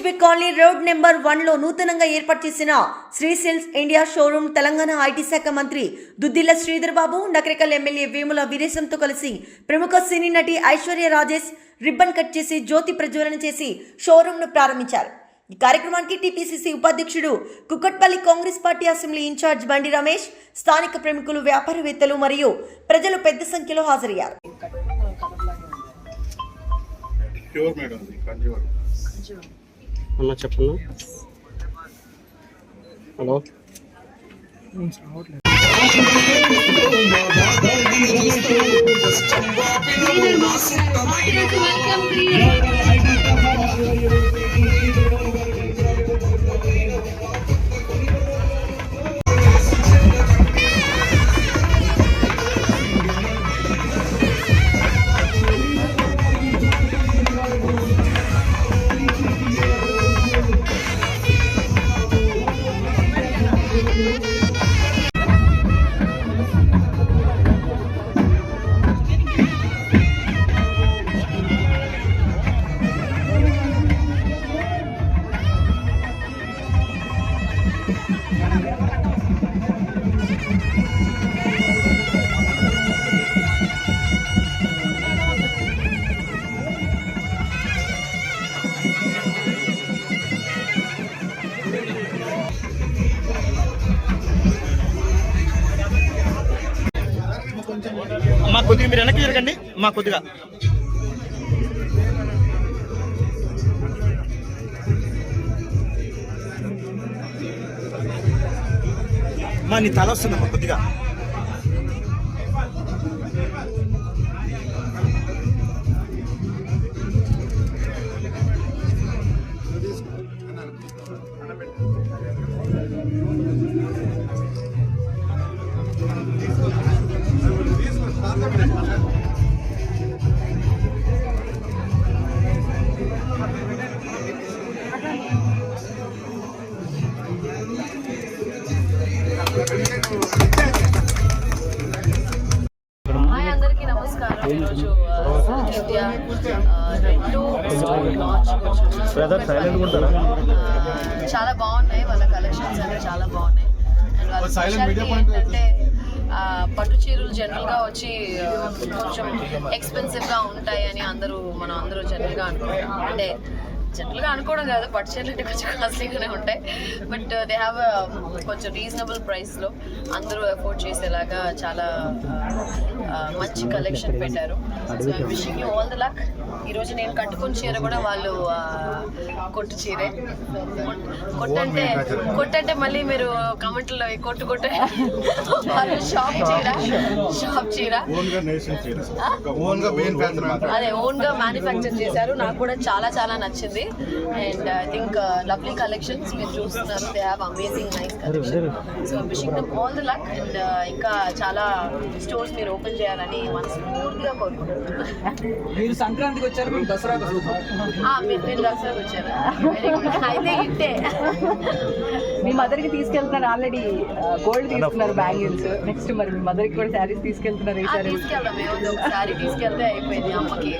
కేహెచ్బి colony road number 1 లో నూతనంగా ఏర్పాటు చేసిన Sri silks India showroom Telangana IT శాఖ మంత్రి దుద్దిల్ల శ్రీధర్ బాబు, నకరికల్ ఎమ్మెల్యే వేముల వీరేశంతో కలిసి ప్రముఖ సినీ నటి ఐశ్వర్య రాజేష్ రిబ్బన్ కట్ చేసి జ్యోతి ప్రజ్వలన చేసి షోరూమ్ ను ప్రారంభించారు. ఈ కార్యక్రమానికి టీపీసీసీ ఉపాధ్యక్షుడు Kukatpally Congress party assembly incharge Bandi Ramesh, స్థానిక ప్రముఖులు, వ్యాపారవేత్తలు మరియు ప్రజలు పెద్ద సంఖ్యలో హాజరయ్యారు. అన్నా చెప్పన్నా. హలో మా కొద్దిగా మీరు వెనక్కి జరగండి. మా కొద్దిగా మా నీ తల వస్తుందమ్మా కొద్దిగా. అందరికీ నమస్కారం. ఈరోజు ఇండియా 2 చాలా బాగున్నాయి. వాళ్ళ కలెక్షన్స్ అన్ని చాలా బాగున్నాయి. అండ్ వాళ్ళ స్పెషాలిటీ ఏంటంటే పట్టు చీరలు జనరల్గా వచ్చి కొంచెం ఎక్స్పెన్సివ్గా ఉంటాయి అని మనం అందరూ జనరల్గా అనుకుంటాం. అంటే జనరల్గా అనుకోవడం కాదు, పట్టు చీరలు అంటే కొంచెం కాస్ట్లీగానే ఉంటాయి. బట్ దే హ్యావ్ కొంచెం రీజనబుల్ ప్రైస్లో అందరూ అఫోర్డ్ చేసేలాగా చాలా మంచి కలెక్షన్ పెట్టారు. So I wishing you all the luck. ఈరోజు నేను కట్టుకున్న చీర కూడా వాళ్ళు కొట్టు చీరే. కొట్టంటే మళ్ళీ మీరు కమెంట్లో కొట్టు వాళ్ళు షాప్ చీర అదే ఓన్గా మ్యానుఫ్యాక్చర్ చేశారు. నాకు కూడా చాలా నచ్చింది. And I think lovely collections మీరు చూస్తున్నారు. They have amazing nice collection. So wishing them all the luck. And ఇంకా చాలా స్టోర్స్ మీరు ఓపెన్ చేయాలని మనస్ఫూర్తిగా కోరుకుంటున్నాను. మీరు సంక్రాంతికి వచ్చారు, మీరు దసరాకు మీరు దసరాకు వచ్చారు. Very good. అయితే ఇట్టే మీ మదర్కి తీసుకెళ్తున్నారు. ఆల్రెడీ గోల్డ్ తీసుకున్నారు, బ్యాంగిల్స్. నెక్స్ట్ మరి మీ మదర్కి కూడా శారీస్ తీసుకెళ్తున్నారు. తీసుకెళ్దాం. ఏముంది, ఒక శారీ తీసుకెళ్తే అయిపోయింది అమ్మకి.